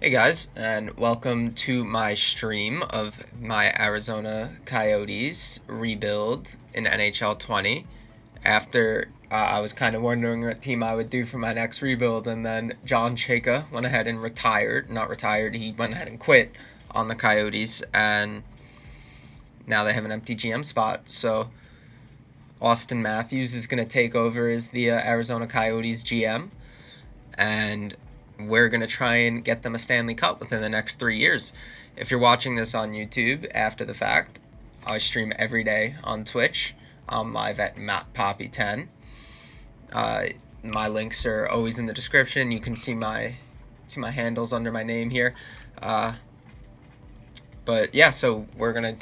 Hey guys, and welcome to my stream of my Arizona Coyotes rebuild in NHL 20. After I was kind of wondering what team I would do for my next rebuild, and then John Chayka went ahead and retired. Not retired, he went ahead and quit on the Coyotes, and now they have an empty GM spot. So Austin Matthews is going to take over as the Arizona Coyotes GM, and we're going to try and get them a Stanley Cup within the next 3 years. If you're watching this on YouTube after the fact, I stream every day on Twitch. I'm live at MattPoppy10. My links are always in the description. You can see my handles under my name here. But yeah, so we're gonna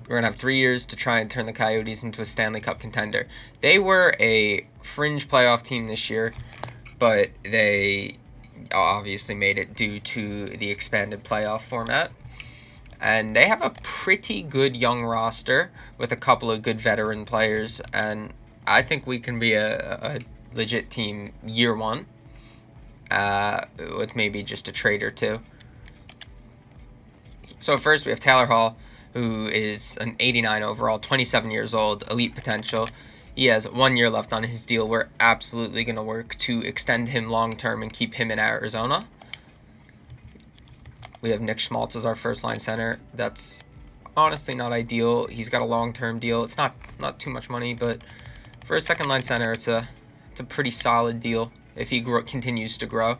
have 3 years to try and turn the Coyotes into a Stanley Cup contender. They were a fringe playoff team this year, but they obviously made it due to the expanded playoff format. And they have a pretty good young roster with a couple of good veteran players, and I think we can be a legit team year one, with maybe just a trade or two. So first we have Taylor Hall, who is an 89 overall, 27 years old, elite potential. He has 1 year left on his deal. We're absolutely going to work to extend him long term and keep him in Arizona. We have Nick Schmaltz as our first line center. That's honestly not ideal. He's got a long term deal. It's not too much money, but for a second line center, it's a pretty solid deal if he continues to grow.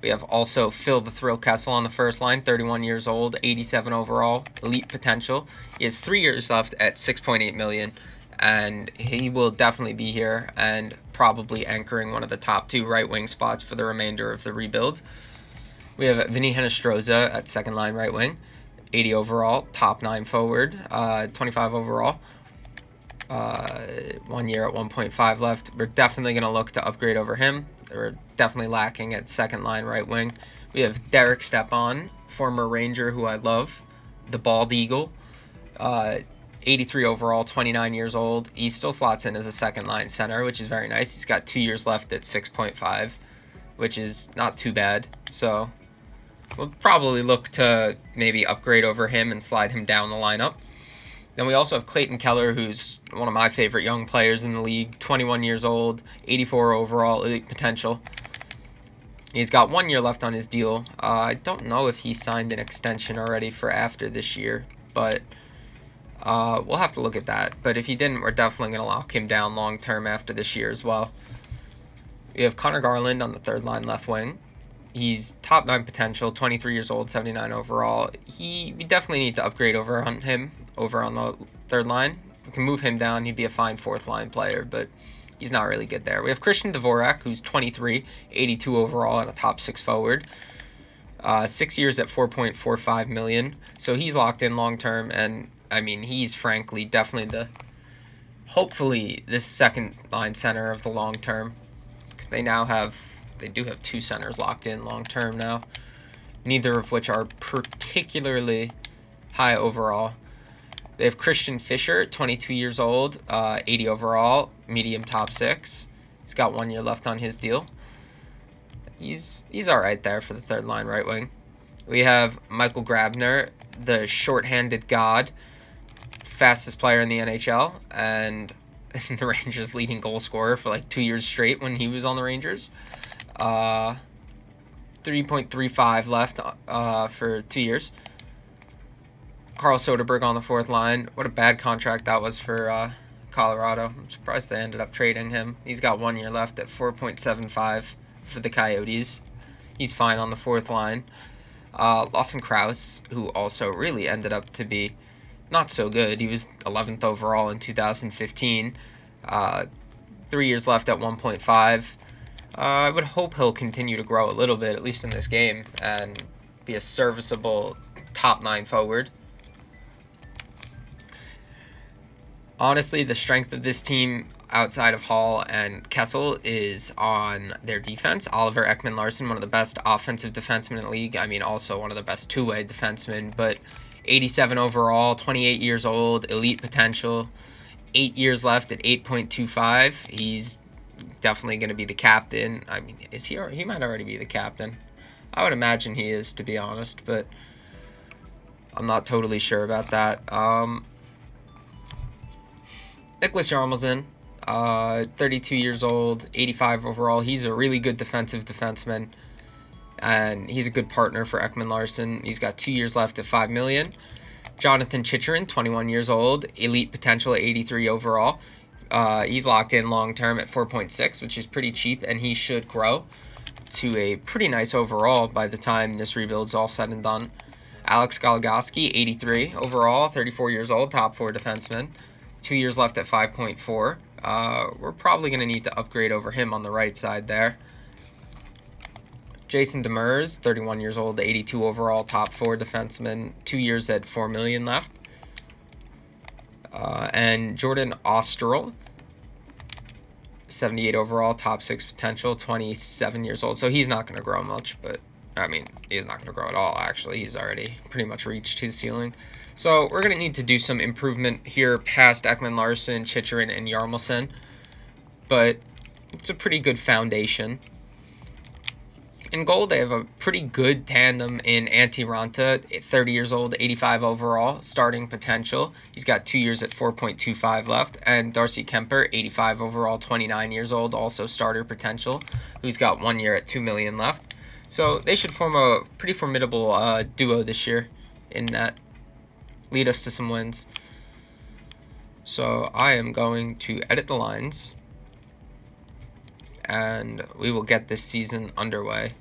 We have also Phil the Thrill Kessel on the first line, 31 years old, 87 overall, elite potential. He has 3 years left at $6.8 million. And he will definitely be here and probably anchoring one of the top 2 right wing spots for the remainder of the rebuild. We have Vinny Hinostroza at second line right wing, 80 overall, top 9 forward, 25 overall, 1 year at 1.5 left. We're definitely going to look to upgrade over him. We're definitely lacking at second line right wing. We have Derek Stepan, former Ranger who I love, the Bald Eagle, 83 overall, 29 years old. He still slots in as a second line center, which is very nice. He's got 2 years left at 6.5, which is not too bad. So we'll probably look to maybe upgrade over him and slide him down the lineup. Then we also have Clayton Keller, who's one of my favorite young players in the league, 21 years old, 84 overall, elite potential. He's got 1 year left on his deal. I don't know if he signed an extension already for after this year, but we'll have to look at that. But if he didn't, we're definitely going to lock him down long term after this year as well. We have Connor Garland on the third line left wing. He's top 9 potential, 23 years old, 79 overall. We definitely need to upgrade over on him over on the third line. We can move him down. He'd be a fine fourth line player, but he's not really good there. We have Christian Dvorak, who's 23, 82 overall, and a top 6 forward. 6 years at $4.45 million. So he's locked in long term, and I mean, he's frankly definitely hopefully this second line center of the long term, because they do have 2 centers locked in long term now, neither of which are particularly high overall. They have Christian Fischer, 22 years old, 80 overall, medium top 6. He's got 1 year left on his deal. He's all right there for the third line right wing. We have Michael Grabner, the short-handed god, fastest player in the NHL, and the Rangers' leading goal scorer for like 2 years straight when he was on the Rangers. 3.35 left for 2 years. Carl Soderberg on the fourth line. What a bad contract that was for Colorado. I'm surprised they ended up trading him. He's got 1 year left at 4.75 for the Coyotes. He's fine on the fourth line. Lawson Krause, who also really ended up to be not so good. He was 11th overall in 2015. 3 years left at 1.5. I would hope he'll continue to grow a little bit, at least in this game, and be a serviceable top 9 forward. Honestly, the strength of this team outside of Hall and Kessel is on their defense. Oliver Ekman Larsen, one of the best offensive defensemen in the league. I mean, also one of the best two-way defensemen, but 87 overall, 28 years old, elite potential, 8 years left at 8.25. He's definitely going to be the captain. I mean, is he? He might already be the captain. I would imagine he is, to be honest, but I'm not totally sure about that. Nicholas Yarmelson, 32 years old, 85 overall. He's a really good defensive defenseman, and he's a good partner for Ekman Larsen. He's got 2 years left at $5 million. Jonathan Chychrun, 21 years old, elite potential at 83 overall. He's locked in long term at 4.6, which is pretty cheap, and he should grow to a pretty nice overall by the time this rebuild's all said and done. Alex Goligoski, 83 overall, 34 years old, top 4 defenseman. 2 years left at 5.4. We're probably going to need to upgrade over him on the right side there. Jason Demers, 31 years old, 82 overall, top 4 defenseman, 2 years at $4 million left. And Jordan Osterl, 78 overall, top 6 potential, 27 years old. So he's not going to grow much, but I mean, he's not going to grow at all, actually. He's already pretty much reached his ceiling. So we're going to need to do some improvement here past Ekman Larsen, Chychrun, and Yarmelson. But it's a pretty good foundation. In goal, they have a pretty good tandem in Antti Ranta, 30 years old, 85 overall, starting potential. He's got 2 years at 4.25 left. And Darcy Kemper, 85 overall, 29 years old, also starter potential, who's got 1 year at $2 million left. So they should form a pretty formidable duo this year in that. Lead us to some wins. So I am going to edit the lines, and we will get this season underway.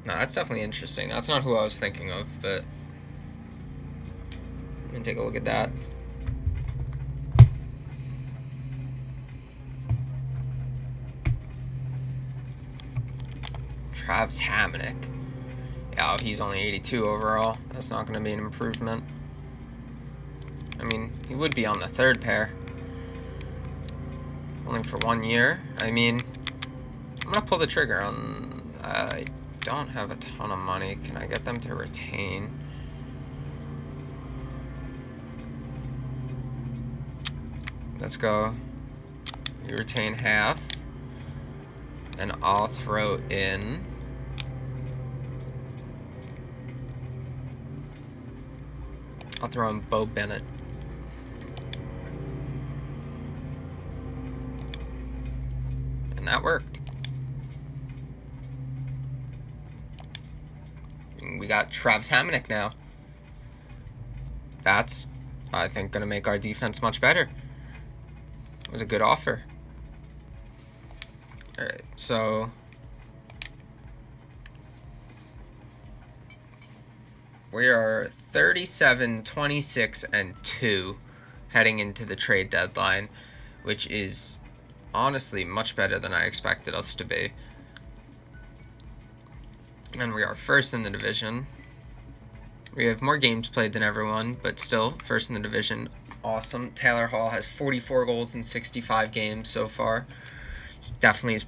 Now, that's definitely interesting. That's not who I was thinking of, but let me take a look at that. Travis Hamonic. Yeah, he's only 82 overall. That's not going to be an improvement. I mean, he would be on the third pair. Only for 1 year. I mean, I'm going to pull the trigger on... I don't have a ton of money. Can I get them to retain? Let's go. You retain half. And I'll throw in... I'll throw in Bo Bennett. And that worked. And we got Travis Hamonic now. That's, I think, going to make our defense much better. It was a good offer. Alright, so... we are 37, 26, and 2 heading into the trade deadline, which is honestly much better than I expected us to be. And we are first in the division. We have more games played than everyone, but still first in the division. Awesome. Taylor Hall has 44 goals in 65 games so far. He definitely is,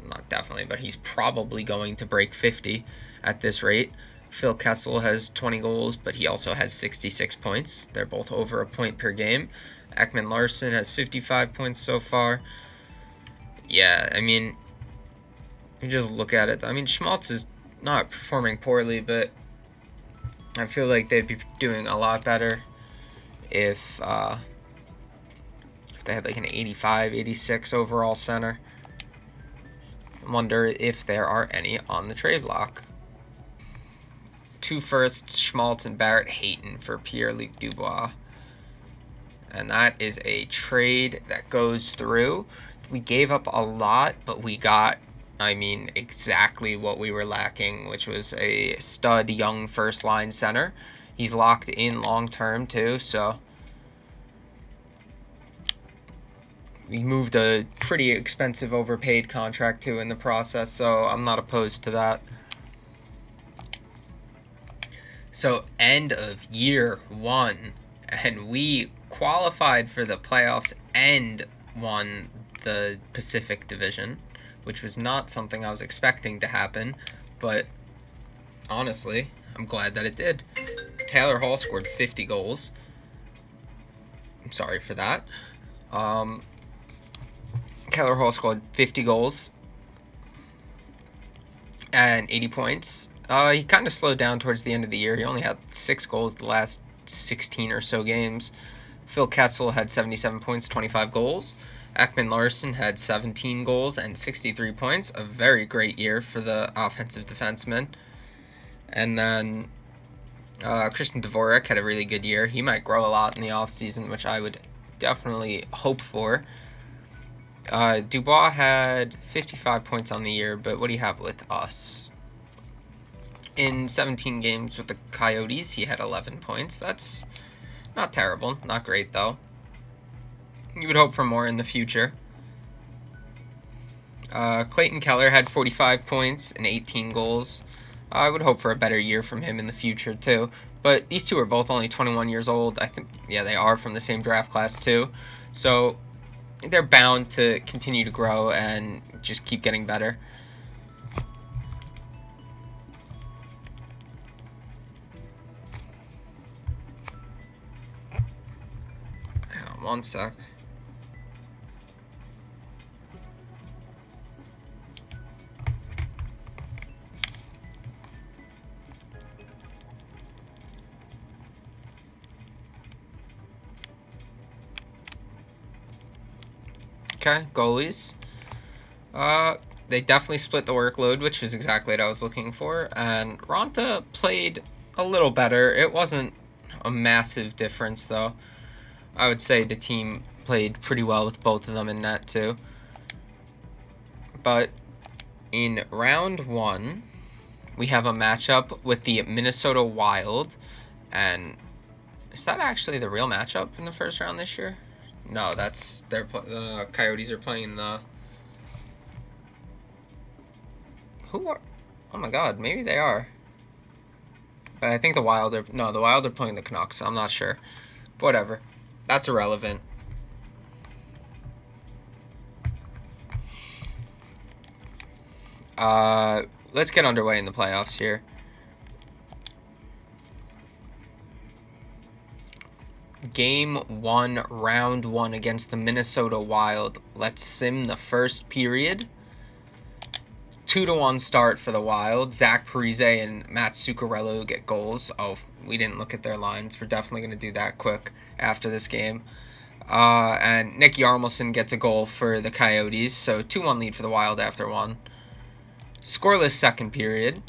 not definitely, but he's probably going to break 50 at this rate. Phil Kessel has 20 goals, but he also has 66 points. They're both over a point per game. Ekman Larsen has 55 points so far. Yeah, I mean, you just look at it. I mean, Schmaltz is not performing poorly, but I feel like they'd be doing a lot better if they had like an 85, 86 overall center. I wonder if there are any on the trade block. 2 firsts, Schmaltz and Barrett Hayton for Pierre-Luc Dubois. And that is a trade that goes through. We gave up a lot, but we got, I mean, exactly what we were lacking, which was a stud young first-line center. He's locked in long-term, too, so... we moved a pretty expensive, overpaid contract, too, in the process, so I'm not opposed to that. So, end of year 1, and we qualified for the playoffs and won the Pacific Division, which was not something I was expecting to happen, but honestly, I'm glad that it did. Taylor Hall scored 50 goals. I'm sorry for that. Taylor Hall scored 50 goals. and 80 points. He kind of slowed down towards the end of the year. He only had 6 goals the last 16 or so games. Phil Kessel had 77 points, 25 goals. Ekman Larsen had 17 goals and 63 points. A very great year for the offensive defenseman. And then Christian Dvorak had a really good year. He might grow a lot in the offseason, which I would definitely hope for. Dubois had 55 points on the year, but what do you have with us? In 17 games with the Coyotes, he had 11 points. That's not terrible. Not great, though. You would hope for more in the future. Clayton Keller had 45 points and 18 goals. I would hope for a better year from him in the future, too. But these two are both only 21 years old. I think, yeah, they are from the same draft class, too. So they're bound to continue to grow and just keep getting better. Hang on one sec. Okay, goalies. They definitely split the workload, which is exactly what I was looking for. And Ronta played a little better. It wasn't a massive difference, though. I would say the team played pretty well with both of them in net, too. But in round 1, we have a matchup with the Minnesota Wild. And is that actually the real matchup in the first round this year? No, that's the Coyotes are playing the. Who are? Oh my God, maybe they are. But I think the Wild are. No, the Wild are playing the Canucks. I'm not sure. But whatever. That's irrelevant. Let's get underway in the playoffs here. Game 1, round 1 against the Minnesota Wild. Let's sim the first period. 2-1 start for the Wild. Zach Parise and Matt Zuccarello get goals. Oh, we didn't look at their lines. We're definitely going to do that quick after this game. And Nick Yarmelson gets a goal for the Coyotes. So 2-1 lead for the Wild after 1. Scoreless second period.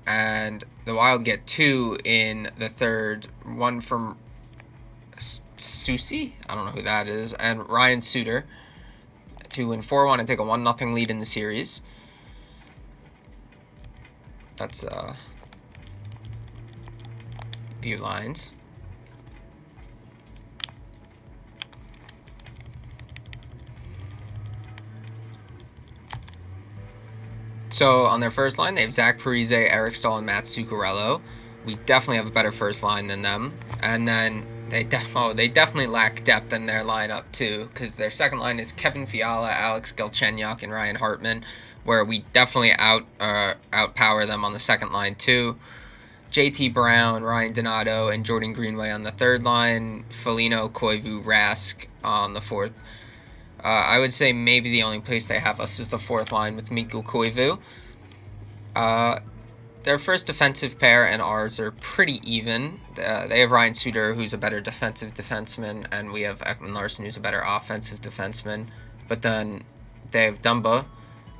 And the Wild get 2 in the third. One from Susie, I don't know who that is, and Ryan Suter to win 4-1 and take a 1-0 lead in the series. That's view lines. So on their first line, they have Zach Parise, Eric Stahl, and Matt Zuccarello. We definitely have a better first line than them. And then they definitely lack depth in their lineup too, because their second line is Kevin Fiala, Alex Galchenyuk, and Ryan Hartman, where we definitely outpower them on the second line too. JT Brown, Ryan Donato, and Jordan Greenway on the third line. Foligno, Koivu, Rask on the fourth. I would say maybe the only place they have us is the fourth line with Mikko Koivu. Their first defensive pair and ours are pretty even. They have Ryan Suter, who's a better defensive defenseman, and we have Ekman Larsen, who's a better offensive defenseman. But then they have Dumba,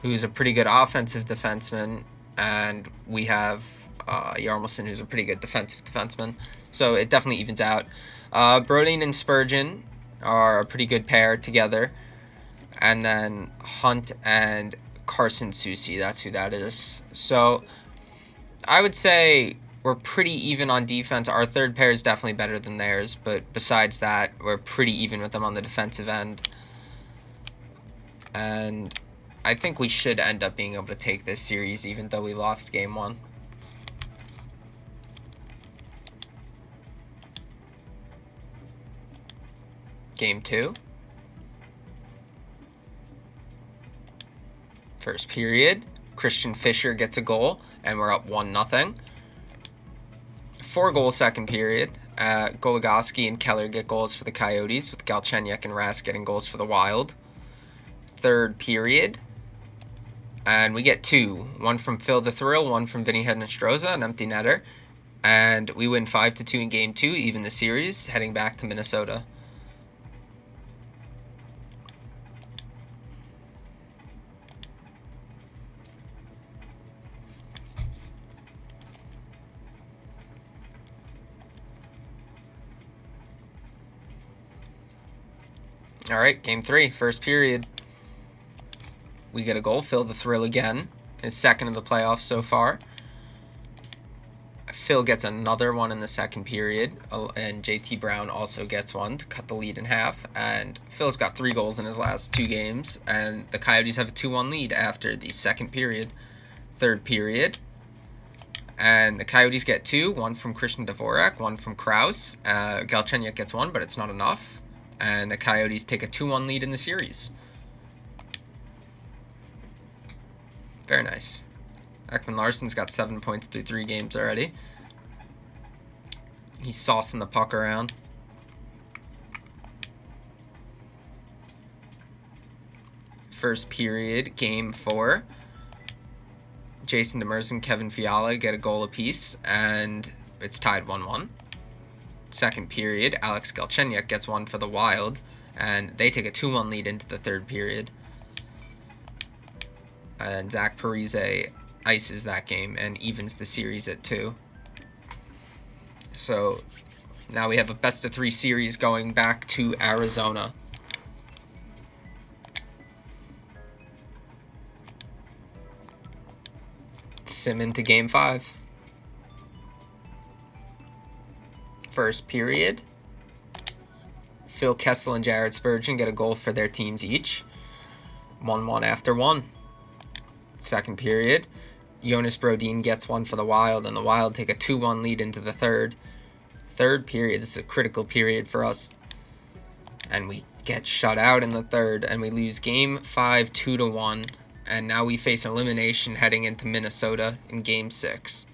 who's a pretty good offensive defenseman, and we have Yarmelson, who's a pretty good defensive defenseman. So it definitely evens out. Brodin and Spurgeon are a pretty good pair together. And then Hunt and Carson Soucy, that's who that is. So I would say we're pretty even on defense. Our third pair is definitely better than theirs, but besides that, we're pretty even with them on the defensive end. And I think we should end up being able to take this series, even though we lost game 1. Game 2. First period, Christian Fischer gets a goal, and we're up 1-0. 4-goal second period. Goligoski and Keller get goals for the Coyotes, with Galchenyuk and Rask getting goals for the Wild. Third period, And we get 2. One from Phil the Thrill, one from Vinny Hednestroza, an empty netter. And we win 5-2 in Game 2, even the series, heading back to Minnesota. All right, Game 3, first period. We get a goal. Phil the Thrill again. His second of the playoffs so far. Phil gets another one in the second period, and JT Brown also gets one to cut the lead in half. And Phil's got 3 goals in his last 2 games, and the Coyotes have a 2-1 lead after the second period. Third period, and the Coyotes get 2, one from Christian Dvorak, one from Kraus. Galchenyuk gets 1, but it's not enough. And the Coyotes take a 2-1 lead in the series. Very nice. Ekman Larsen's got 7 points through 3 games already. He's saucing the puck around. First period, Game 4. Jason Demers and Kevin Fiala get a goal apiece, and it's tied 1-1. Second period, Alex Galchenyuk gets 1 for the Wild, and they take a 2-1 lead into the third period. And Zach Parise ices that game and evens the series at 2. So now we have a best-of-3 series going back to Arizona. Sim into Game 5. First period, Phil Kessel and Jared Spurgeon get a goal for their teams each. 1-1 after 1. Second period, Jonas Brodin gets 1 for the Wild, and the Wild take a 2-1 lead into the third. Third period, this is a critical period for us. And we get shut out in the third, and we lose Game 5 2-1. And now we face elimination heading into Minnesota in Game 6.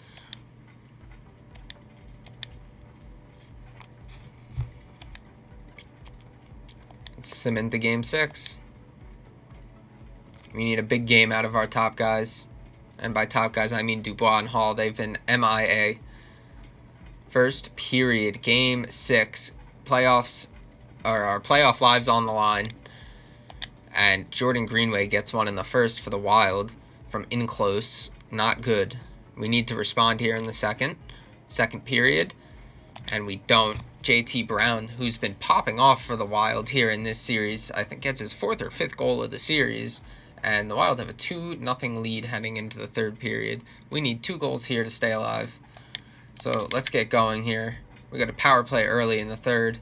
Sim into Game 6. We need a big game out of our top guys. And by top guys, I mean Dubois and Hall. They've been MIA. First period, Game 6. Playoffs, or our playoff lives on the line. And Jordan Greenway gets 1 in the first for the Wild from in close. Not good. We need to respond here in the second period. And we don't. JT Brown, who's been popping off for the Wild here in this series, I think gets his 4th or 5th goal of the series. And the Wild have a 2-0 lead heading into the third period. We need 2 goals here to stay alive. So let's get going here. We got a power play early in the third.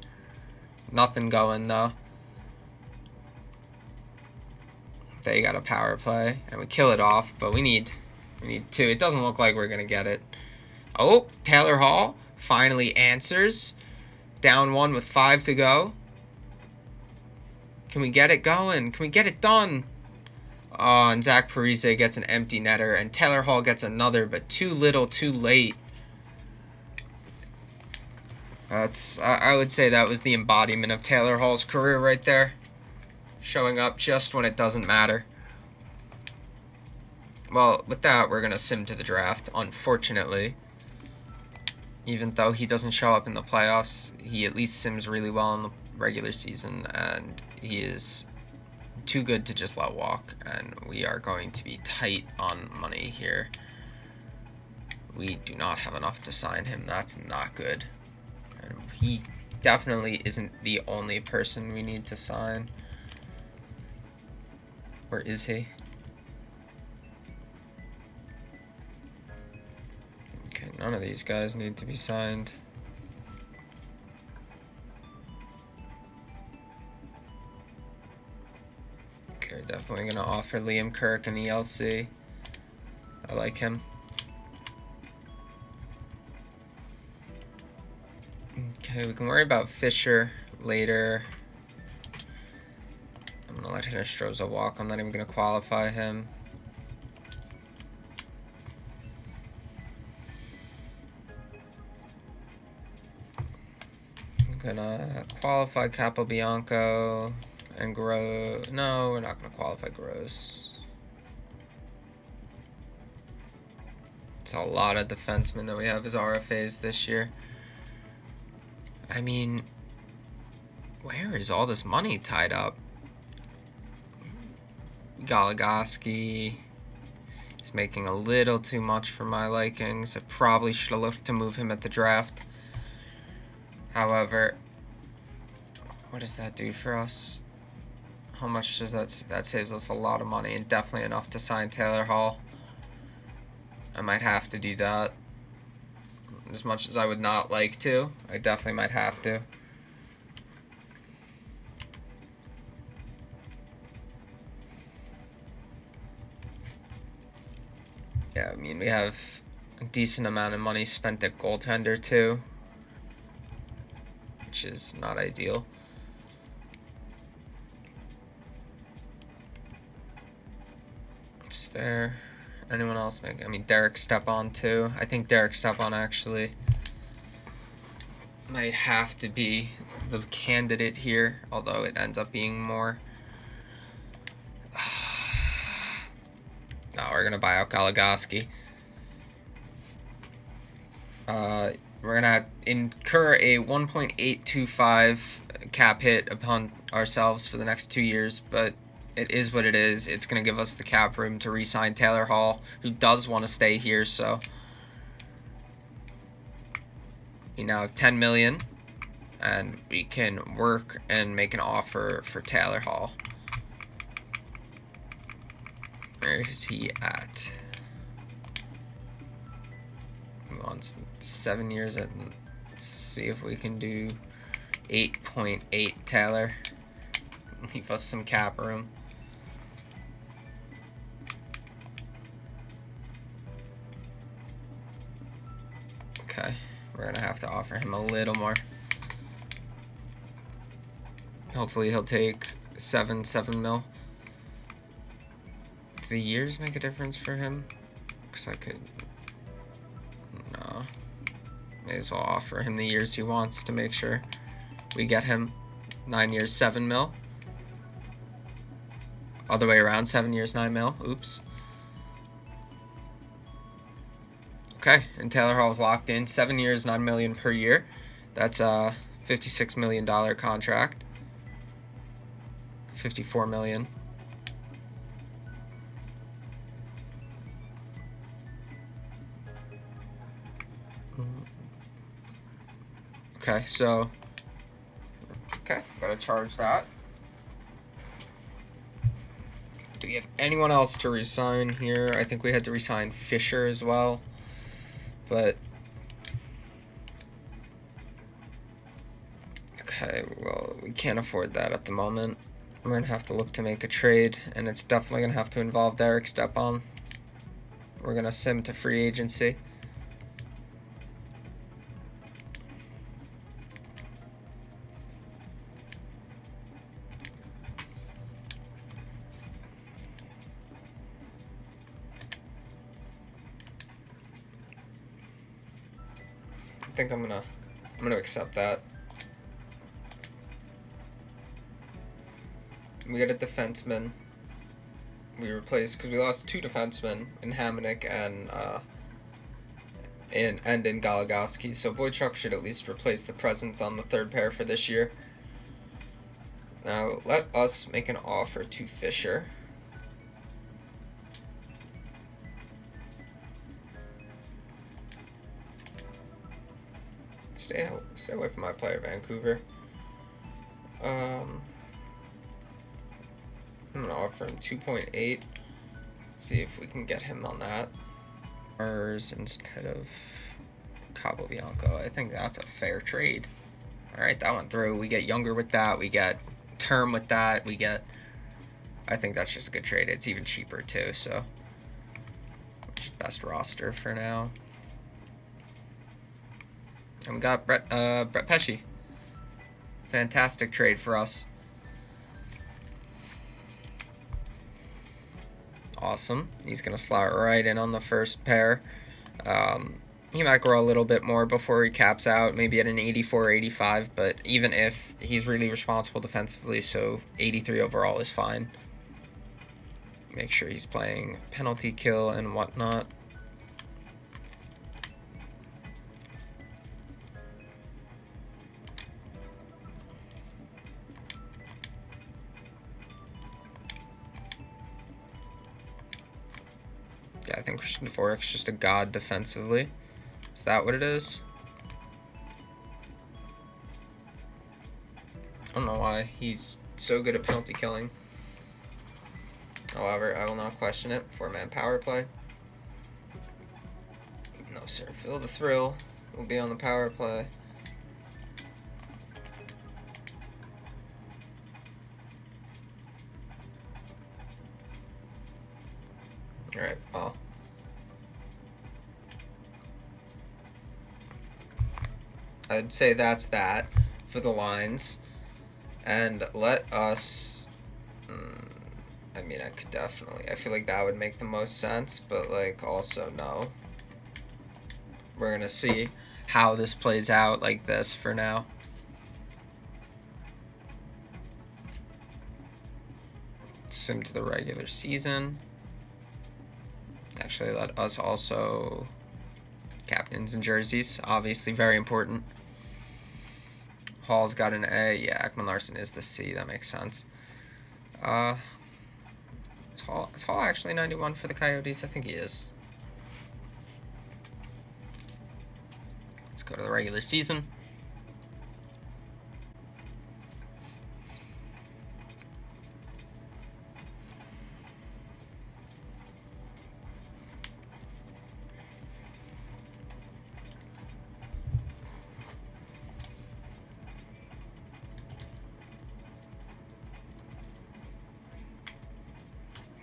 Nothing going though. They got a power play, and we kill it off, but we need 2. It doesn't look like we're going to get it. Oh, Taylor Hall finally answers. Down 1 with 5 to go. Can we get it going? Can we get it done? Oh, and Zach Parise gets an empty netter, and Taylor Hall gets another, but too little, too late. I would say that was the embodiment of Taylor Hall's career right there. Showing up just when it doesn't matter. Well, with that, we're going to sim to the draft, unfortunately. Even though he doesn't show up in the playoffs, he at least sims really well in the regular season, and he is too good to just let walk, and we are going to be tight on money here. We do not have enough to sign him. That's not good. And he definitely isn't the only person we need to sign. Where is he? Okay, none of these guys need to be signed. Okay, definitely going to offer Liam Kirk an ELC. I like him. Okay, we can worry about Fisher later. I'm going to let Hinostroza walk. I'm not even going to qualify him. I'm going to qualify Capobianco and Gross. No, we're not going to qualify Gross. It's a lot of defensemen that we have as RFAs this year. I mean, where is all this money tied up? Goligoski is making a little too much for my likings. I probably should have looked to move him at the draft. However, what does that do for us? How much does that saves us a lot of money, and definitely enough to sign Taylor Hall. I might have to do that. As much as I would not like to, I definitely might have to. Yeah, I mean, we have a decent amount of money spent at goaltender too, which is not ideal. Just there. Anyone else make? I mean, Derek Stepan too. I think Derek Stepan actually might have to be the candidate here, although it ends up being more. No, we're gonna buy out Goligoski. We're gonna incur a 1.825 cap hit upon ourselves for the next 2 years, but it is what it is. It's going to give us the cap room to re-sign Taylor Hall, who does want to stay here, so we now have $10 million, and we can work and make an offer for Taylor Hall. Where is he at? He wants 7 years, and let's see if we can do 8.8 Taylor. Leave us some cap room. Okay, we're gonna have to offer him a little more. Hopefully he'll take 7 mil. Do the years make a difference for him? Because I could... No. May as well offer him the years he wants to make sure we get him. 9 years, 7 mil. Other way around, 7 years, 9 mil. Oops. Okay, and Taylor Hall's locked in. 7 years, $9 million per year. That's a $56 million contract. $54 million. Okay, so... Okay, gotta charge that. Do we have anyone else to resign here? I think we had to resign Fisher as well. But... Okay, well, we can't afford that at the moment. We're going to have to look to make a trade, and it's definitely going to have to involve Derek Stepan. We're going to sim to free agency. I think I'm gonna accept that. We got a defenseman. We replaced, because we lost 2 defensemen in Hamonic and in Goligoski, so Boychuk should at least replace the presence on the third pair for this year. Now let us make an offer to Fisher. Stay away from my player, Vancouver. I'm gonna offer him 2.8. See if we can get him on that. Instead of Capobianco. I think that's a fair trade. Alright, that went through. We get younger with that. We get term with that. We get... I think that's just a good trade. It's even cheaper too, so... Best roster for now. And we got Brett Pesce. Fantastic trade for us. Awesome. He's going to slot right in on the first pair. He might grow a little bit more before he caps out, maybe at an 84 or 85, but even if, he's really responsible defensively, so 83 overall is fine. Make sure he's playing penalty kill and whatnot. Yeah, I think Dvorak's just a god defensively. Is that what it is? I don't know why he's so good at penalty killing. However, I will not question it. 4-man power play. No, sir. Feel the thrill. We'll be on the power play. Alright, well. I'd say that's that for the lines. And let us... I mean, I could definitely... I feel like that would make the most sense, but, like, also no. We're going to see how this plays out like this for now. Sim to the regular season. Actually, let us also... Captains and jerseys, obviously very important. Hall's got an A. Yeah, Ekman Larsen is the C. That makes sense. Is Hall actually 91 for the Coyotes? I think he is. Let's go to the regular season.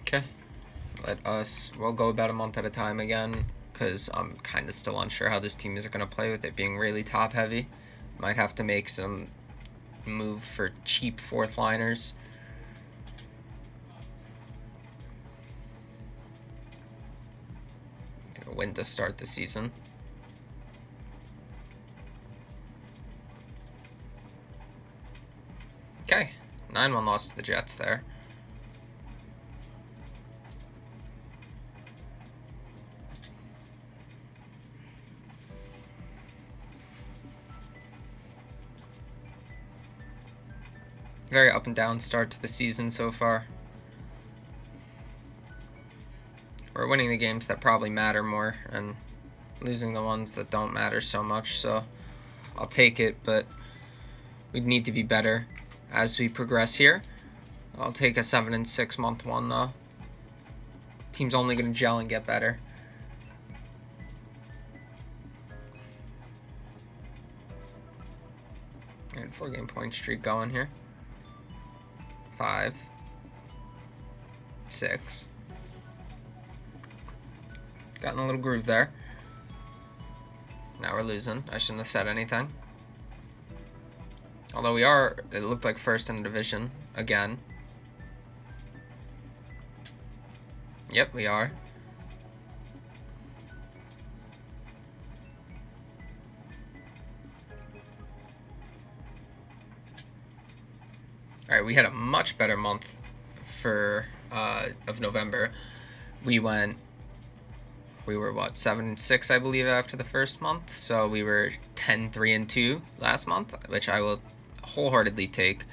Okay, we'll go about a month at a time again, because I'm kind of still unsure how this team is going to play with it being really top heavy. Might have to make some move for cheap fourth liners. Gonna win to start the season. Okay, 9-1 loss to the Jets there. Very up and down start to the season so far. We're winning the games that probably matter more and losing the ones that don't matter so much, so I'll take it, but we'd need to be better as we progress here. I'll take a 7-6 month one though. Team's only going to gel and get better. Alright, 4-game point streak going here. 5, 6. Got in a little groove there. Now we're losing. I shouldn't have said anything. Although we are, it looked like first in the division again. Yep, we are. Alright, we had a much better month of November. We were what, 7-6 I believe after the first month, so we were 10-3-2 last month, which I will wholeheartedly take.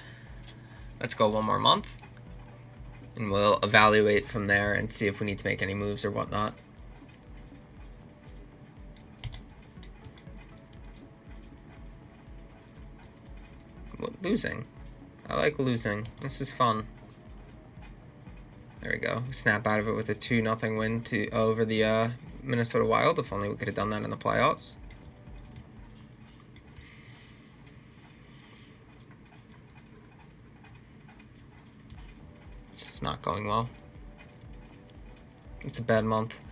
Let's go one more month and we'll evaluate from there and see if we need to make any moves or whatnot. Losing. I like losing. This is fun. There we go. Snap out of it with a 2-0 win over the Minnesota Wild. If only we could have done that in the playoffs. This is not going well. It's a bad month.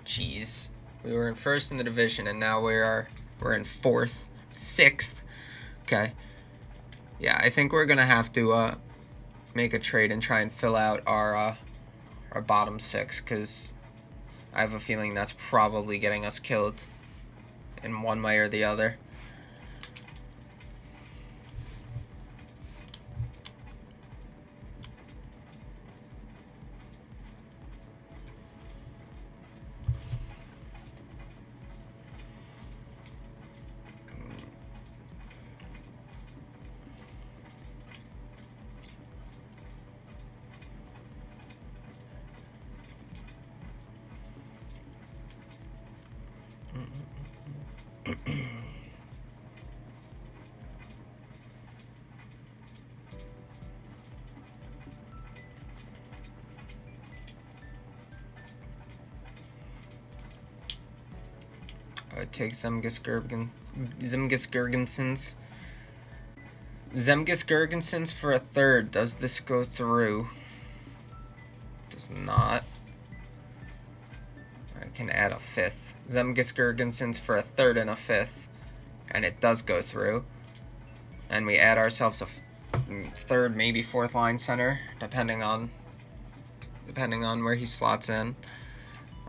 Jeez. We were in first in the division and now we're in 4th, 6th. Okay. Yeah, I think we're gonna have to make a trade and try and fill out our bottom 6, because I have a feeling that's probably getting us killed in one way or the other. I would take Zemgus Girgensons for a third. Does this go through? Does not. I can add a fifth. Zemgus Girgensons for a third and a fifth. And it does go through. And we add ourselves a third, maybe fourth line center, depending on where he slots in.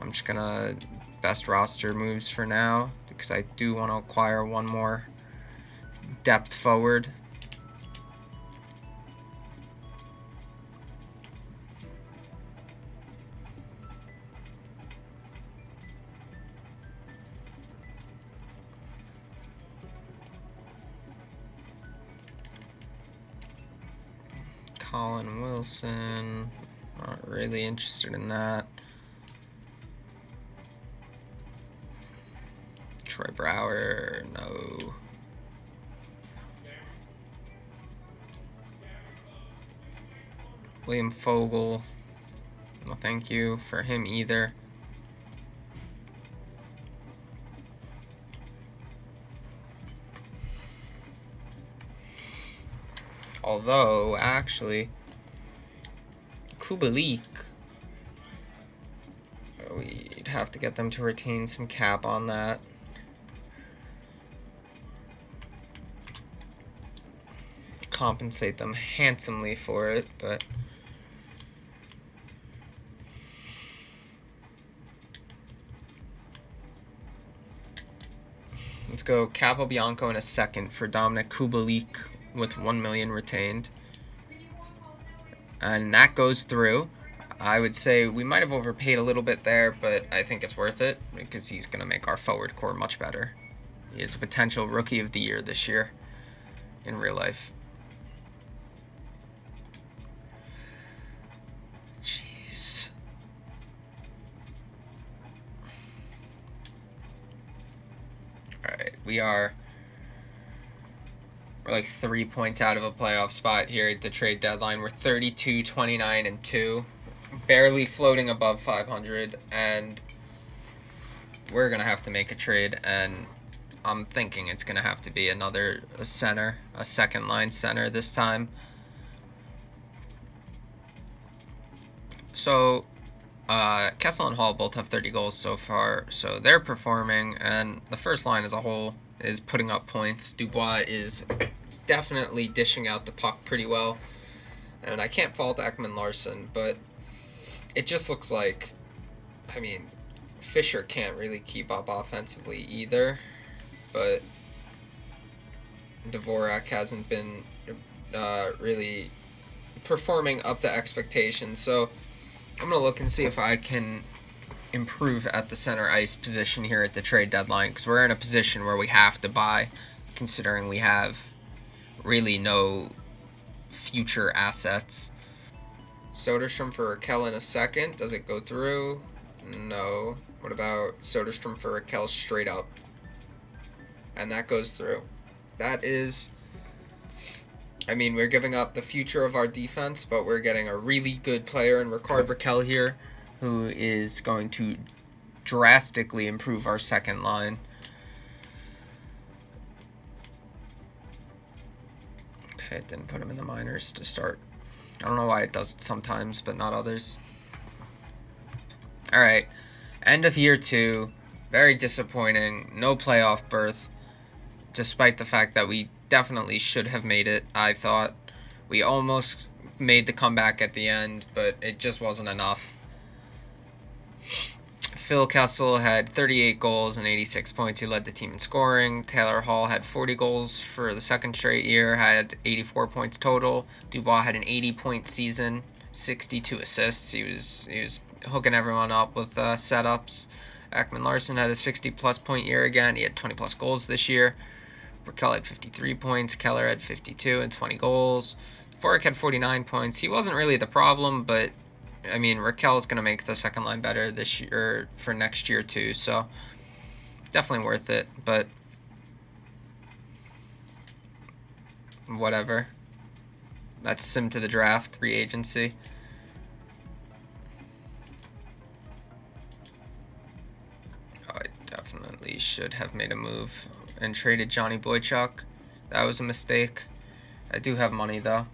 I'm just gonna best roster moves for now because I do want to acquire one more depth forward. Wilson, not really interested in that. Troy Brouwer, no. William Fogel, no thank you for him either. Although, actually, Kubalik, we'd have to get them to retain some cap on that. Compensate them handsomely for it, but let's go Capobianco in a second for Dominic Kubalik with $1 million retained. And that goes through. I would say we might have overpaid a little bit there, but I think it's worth it because he's going to make our forward core much better. He is a potential rookie of the year this year in real life. Jeez. Alright, we're like 3 points out of a playoff spot here at the trade deadline. We're 32, 29, and 2. Barely floating above 500, and we're going to have to make a trade, and I'm thinking it's going to have to be a second line center this time. So, Kessel and Hall both have 30 goals so far, so they're performing, and the first line as a whole is putting up points. Dubois is definitely dishing out the puck pretty well, and I can't fault Ekman Larsen, but it just looks like, I mean, Fisher can't really keep up offensively either, but Dvorak hasn't been really performing up to expectations, so I'm going to look and see if I can improve at the center ice position here at the trade deadline, because we're in a position where we have to buy, considering we have really no future assets. Soderstrom for Raquel in a second. Does it go through? No. What about Soderstrom for Raquel straight up? And that goes through. That is, I mean, we're giving up the future of our defense, but we're getting a really good player in Ricard Raquel here, who is going to drastically improve our second line. Okay, it didn't put him in the minors to start. I don't know why it does it sometimes, but not others. Alright, end of year 2. Very disappointing. No playoff berth, despite the fact that we definitely should have made it, I thought. We almost made the comeback at the end, but it just wasn't enough. Phil Kessel had 38 goals and 86 points. He led the team in scoring. Taylor Hall had 40 goals for the second straight year, had 84 points total. Dubois had an 80-point season, 62 assists. He was hooking everyone up with setups. Ekman Larsen had a 60-plus point year again. He had 20-plus goals this year. Raquel had 53 points. Keller had 52 and 20 goals. Dvorak had 49 points. He wasn't really the problem, but I mean, Raquel's going to make the second line better this year for next year too, so definitely worth it. But whatever. That's sim to the draft, free agency. Oh, I definitely should have made a move and traded Johnny Boychuk. That was a mistake. I do have money, though.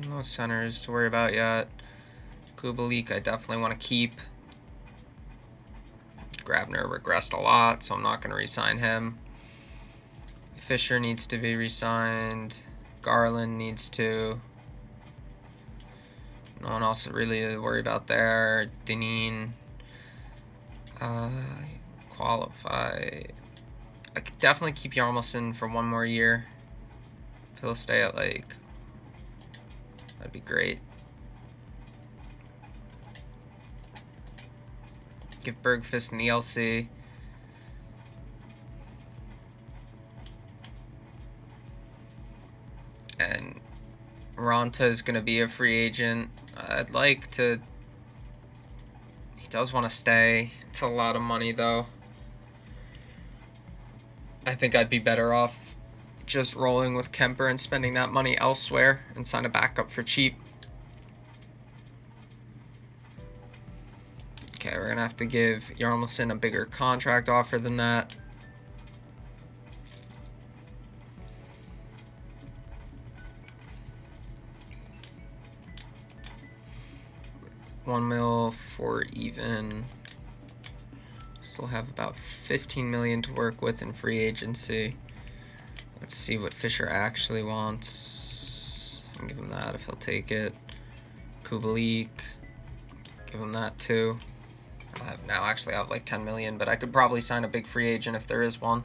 No centers to worry about yet. Kubalik, I definitely want to keep. Grabner regressed a lot, so I'm not going to re-sign him. Fisher needs to be re-signed. Garland needs to. No one else really to worry about there. Deneen. Qualify. I could definitely keep Yarmelson for one more year. If he'll stay at Lake. That'd be great. Give Bergfist an ELC. And Ronta is going to be a free agent. I'd like to... He does want to stay. It's a lot of money, though. I think I'd be better off just rolling with Kemper and spending that money elsewhere and sign a backup for cheap. Okay, we're going to have to give Yarmelson a bigger contract offer than that. $1 million for even. Still have about $15 million to work with in free agency. Let's see what Fisher actually wants. I'll give him that if he'll take it. Kubalik, give him that too. I have like 10 million, but I could probably sign a big free agent if there is one.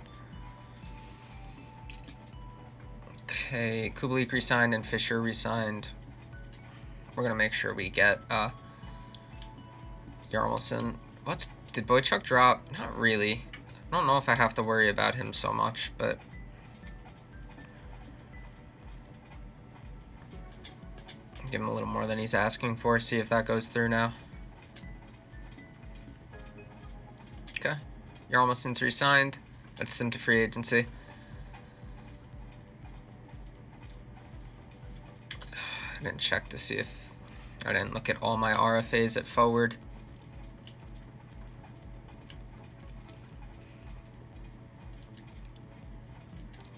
Okay, Kubalik resigned and Fisher resigned. We're gonna make sure we get Yarmelson. Did Boychuk drop? Not really. I don't know if I have to worry about him so much, but give him a little more than he's asking for. See if that goes through now. Okay. Yarmelson's resigned. Let's send to free agency. I didn't check to see if... I didn't look at all my RFAs at forward.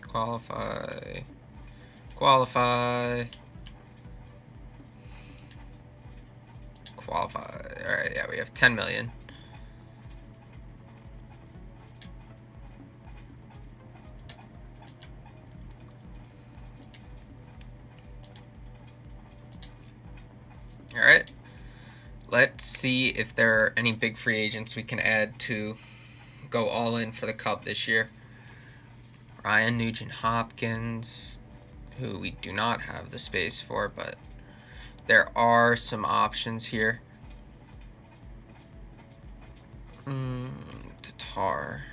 Qualify. Qualify. Qualify. Alright, yeah, we have 10 million. Alright. Let's see if there are any big free agents we can add to go all in for the Cup this year. Ryan, Nugent, Hopkins, who we do not have the space for, but there are some options here. Tatar.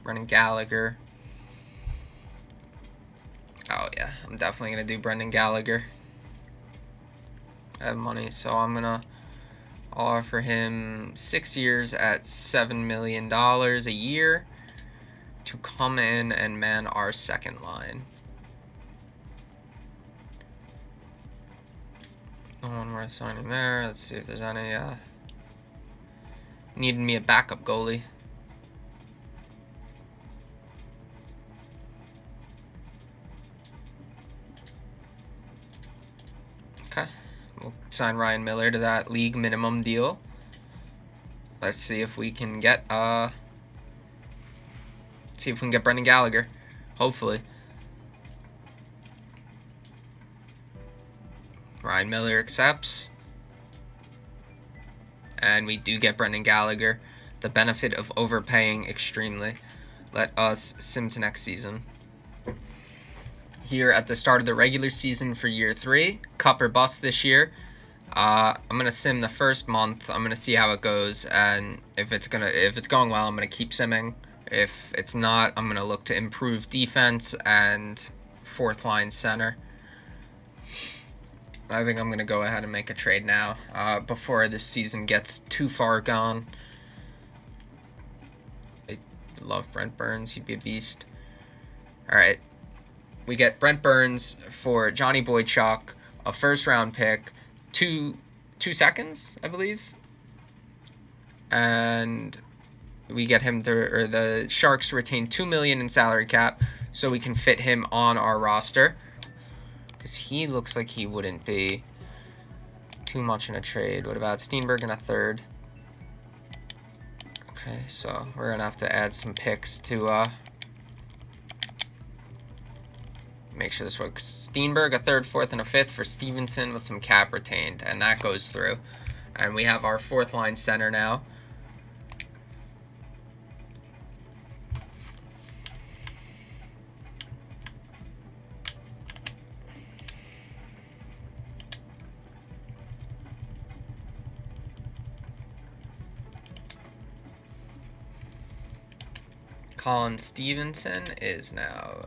Brendan Gallagher. Oh yeah, I'm definitely going to do Brendan Gallagher. I have money, so I'll offer him 6 years at $7 million a year to come in and man our second line. No one worth signing there. Let's see if there's any. Needed me a backup goalie. Okay. We'll sign Ryan Miller to that league minimum deal. Let's see if we can get Brendan Gallagher. Hopefully. Ryan Miller accepts. And we do get Brendan Gallagher. The benefit of overpaying extremely. Let us sim to next season. Here at the start of the regular season for year 3. Cup or bust this year. I'm gonna sim the first month. I'm gonna see how it goes, and if it's going well, I'm gonna keep simming. If it's not, I'm gonna look to improve defense and fourth line center. I think I'm going to go ahead and make a trade now before this season gets too far gone. I love Brent Burns. He'd be a beast. All right. We get Brent Burns for Johnny Boychuk, a first-round pick, two seconds, I believe. And we get him the Sharks retain $2 million in salary cap, so we can fit him on our roster. Because he looks like he wouldn't be too much in a trade. What about Steenberg in a third? Okay, so we're going to have to add some picks to make sure this works. Steenberg, a third, fourth, and a fifth for Stevenson with some cap retained, and that goes through. And we have our fourth line center now. Colin Stevenson is now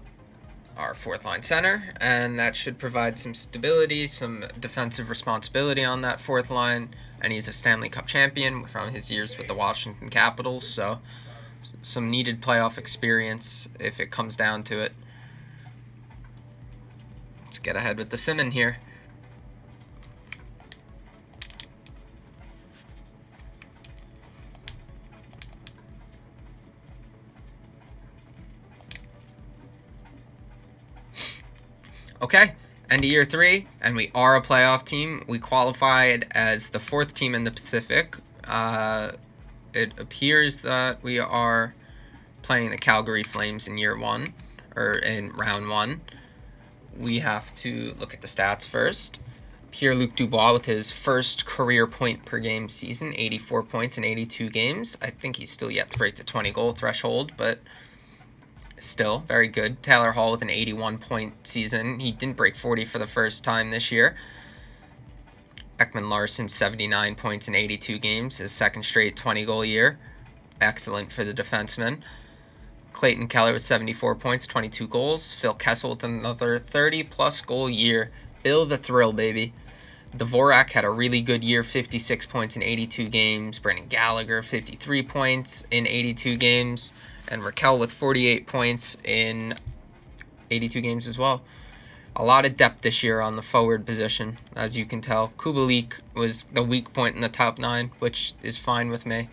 our fourth line center, and that should provide some stability, some defensive responsibility on that fourth line. And he's a Stanley Cup champion from his years with the Washington Capitals, so some needed playoff experience if it comes down to it. Let's get ahead with the Simon here. Okay, end of year 3, and we are a playoff team. We qualified as the 4th team in the Pacific. It appears that we are playing the Calgary Flames in year 1, or in round 1. We have to look at the stats first. Pierre-Luc Dubois with his first career point per game season, 84 points in 82 games. I think he's still yet to break the 20-goal threshold, but still very good. Taylor Hall with an 81-point season. He didn't break 40 for the first time this year. Ekman Larsen, 79 points in 82 games, his second straight 20-goal year. Excellent for the defenseman. Clayton Keller with 74 points, 22 goals. Phil Kessel with another 30-plus goal year. Bill the Thrill, baby. Dvorak had a really good year, 56 points in 82 games. Brendan Gallagher, 53 points in 82 games. And Raquel with 48 points in 82 games as well. A lot of depth this year on the forward position, as you can tell. Kubalik was the weak point in the top 9, which is fine with me.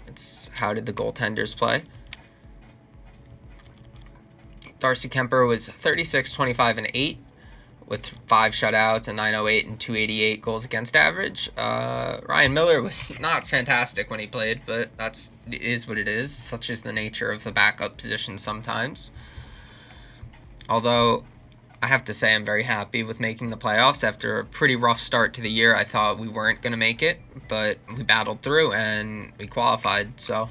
It's how did the goaltenders play? Darcy Kemper was 36, 25, and 8 with 5 shutouts, a 908 and 288 goals against average. Ryan Miller was not fantastic when he played, but it is what it is. Such is the nature of the backup position sometimes. Although, I have to say I'm very happy with making the playoffs. After a pretty rough start to the year, I thought we weren't going to make it, but we battled through and we qualified. So,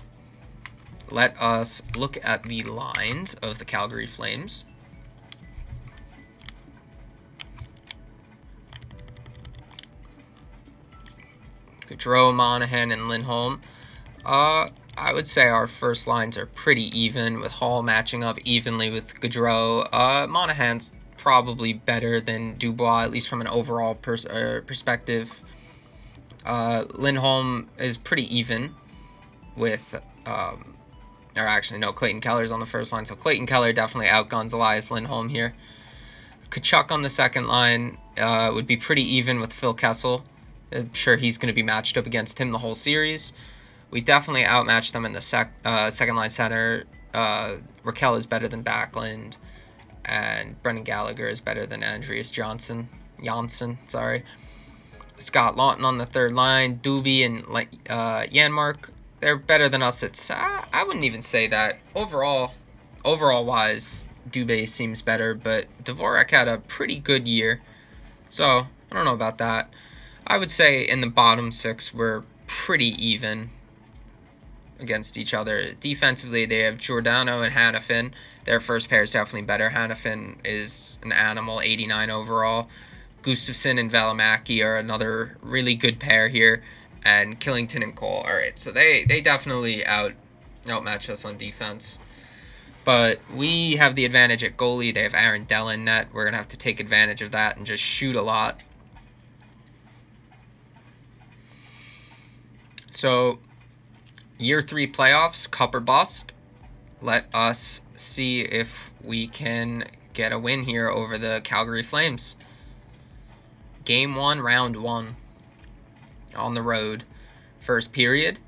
let us look at the lines of the Calgary Flames. Gaudreau, Monahan, and Lindholm. I would say our first lines are pretty even, with Hall matching up evenly with Gaudreau. Monahan's probably better than Dubois, at least from an overall perspective. Lindholm is pretty even with, Clayton Keller's on the first line, so Clayton Keller definitely outguns Elias Lindholm here. Kachuk on the second line would be pretty even with Phil Kessel. I'm sure he's going to be matched up against him the whole series. We definitely outmatched them in the second line center. Raquel is better than Backlund, and Brendan Gallagher is better than Andreas Janssen. Scott Lawton on the third line. Doobie and Janmark, they're better than us. I wouldn't even say that. Overall wise, Dubé seems better, but Dvorak had a pretty good year. So, I don't know about that. I would say in the bottom 6, we're pretty even against each other. Defensively, they have Giordano and Hanifin. Their first pair is definitely better. Hanifin is an animal, 89 overall. Gustafsson and Valimaki are another really good pair here. And Killington and Cole. All right, so they definitely outmatch us on defense. But we have the advantage at goalie. They have Aaron Dell in net. We're going to have to take advantage of that and just shoot a lot. So, year 3 playoffs, cup or bust. Let us see if we can get a win here over the Calgary Flames. Game 1, round 1. On the road. First period.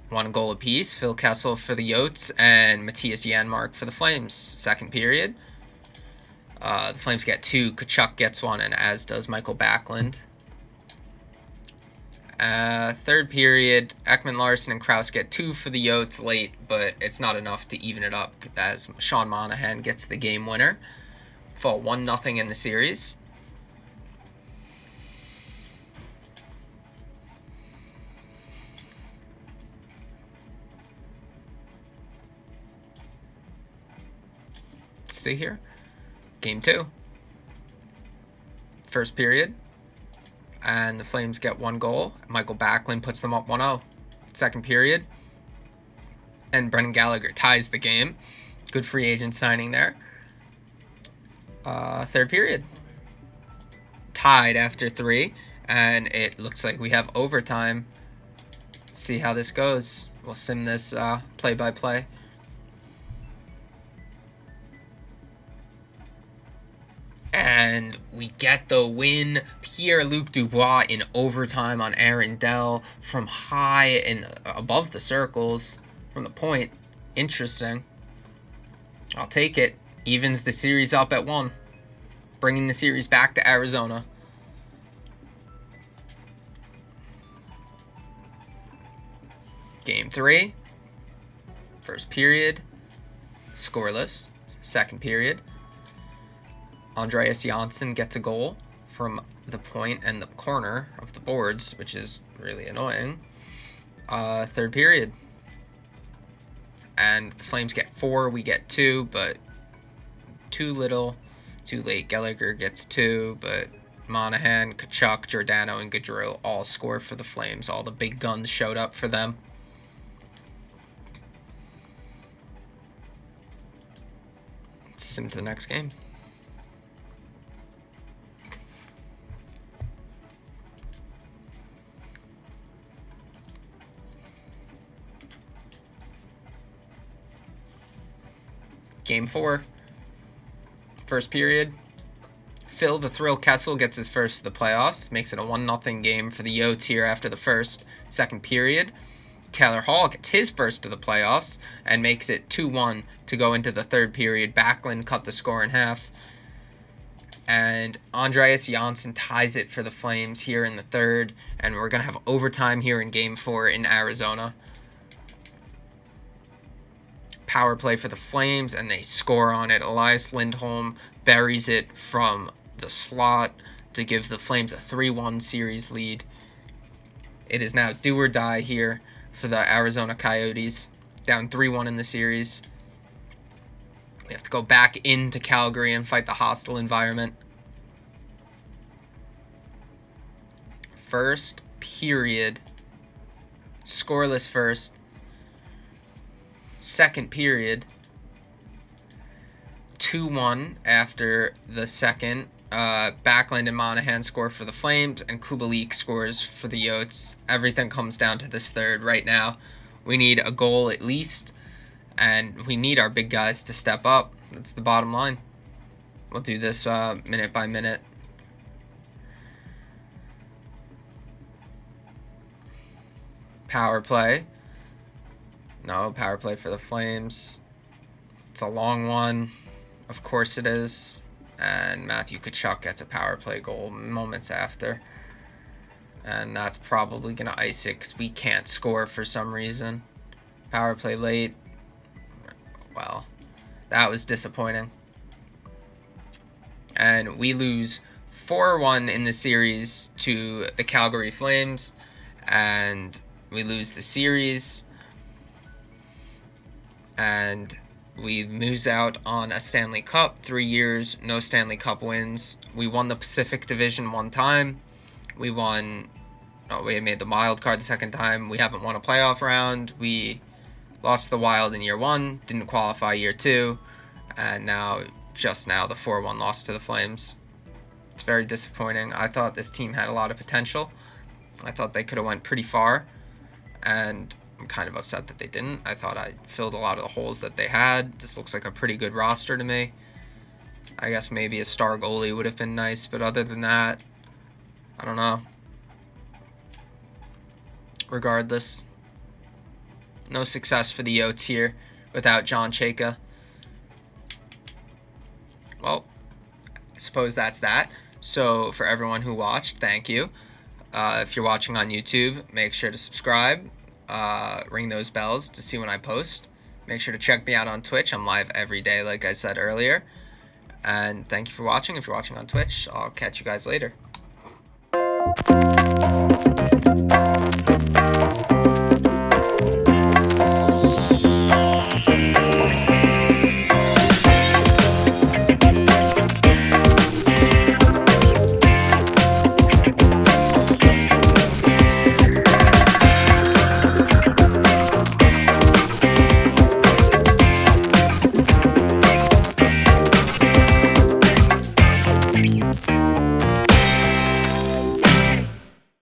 1 goal apiece. Phil Kessel for the Yotes and Matthias Janmark for the Flames. Second period. The Flames get 2. Tkachuk gets 1, and as does Michael Backlund. Third period, Ekman, Larsen, and Krause get 2 for the Yotes late, but it's not enough to even it up as Sean Monahan gets the game winner. Fall 1-0 in the series. Let's see here. Game 2. First period. And the Flames get 1 goal. Michael Backlund puts them up 1-0. Second period. And Brendan Gallagher ties the game. Good free agent signing there. Third period. Tied after 3. And it looks like we have overtime. Let's see how this goes. We'll sim this play-by-play. And we get the win. Pierre-Luc Dubois in overtime on Aaron Dell from high and above the circles from the point. Interesting. I'll take it. Evens the series up at 1. Bringing the series back to Arizona. Game 3. First period. Scoreless. Second period. Andreas Janssen gets a goal from the point and the corner of the boards, which is really annoying. Third period. And the Flames get 4, we get 2, but too little, too late. Gallagher gets 2, but Monahan, Tkachuk, Giordano, and Gaudreau all score for the Flames. All the big guns showed up for them. Let's sim to the next game. Game 4. First period. Phil the Thrill Kessel gets his first of the playoffs. Makes it a 1-0 game for the Yotes here after the first. Second period. Taylor Hall gets his first of the playoffs and makes it 2-1 to go into the third period. Backlund cut the score in half. And Andreas Janssen ties it for the Flames here in the third. And we're going to have overtime here in Game 4 in Arizona. Power play for the Flames, and they score on it. Elias Lindholm buries it from the slot to give the Flames a 3-1 series lead. It is now do or die here for the Arizona Coyotes. Down 3-1 in the series. We have to go back into Calgary and fight the hostile environment. First period. Scoreless first. Second period, 2-1 after the second. Backlund and Monahan score for the Flames, and Kubalik scores for the Yotes. Everything comes down to this third right now. We need a goal at least, and we need our big guys to step up. That's the bottom line. We'll do this minute by minute. Power play. No, power play for the Flames. It's a long one. Of course it is. And Matthew Tkachuk gets a power play goal moments after. And that's probably going to ice it because we can't score for some reason. Power play late. Well, that was disappointing. And we lose 4-1 in the series to the Calgary Flames. And we lose the series. And we lose out on a Stanley Cup. 3 years, no Stanley Cup wins. We won the Pacific Division 1 time. We made the wild card the second time. We haven't won a playoff round. We Lost to the Wild in year 1, didn't qualify year 2, and just now, the 4-1 loss to the Flames. It's very disappointing. I thought this team had a lot of potential. I thought they could have went pretty far, and I'm kind of upset that they didn't. I thought I filled a lot of the holes that they had. This looks like a pretty good roster to me. I guess maybe a star goalie would have been nice, but other than that, I don't know. Regardless, no success for the Yotes here without John Chayka. Well, I suppose that's that. So for everyone who watched, thank you. If you're watching on YouTube, make sure to subscribe. Ring those bells to see when I post. Make sure to check me out on Twitch. I'm live every day, like I said earlier. And thank you for watching. If you're watching on Twitch, I'll catch you guys later.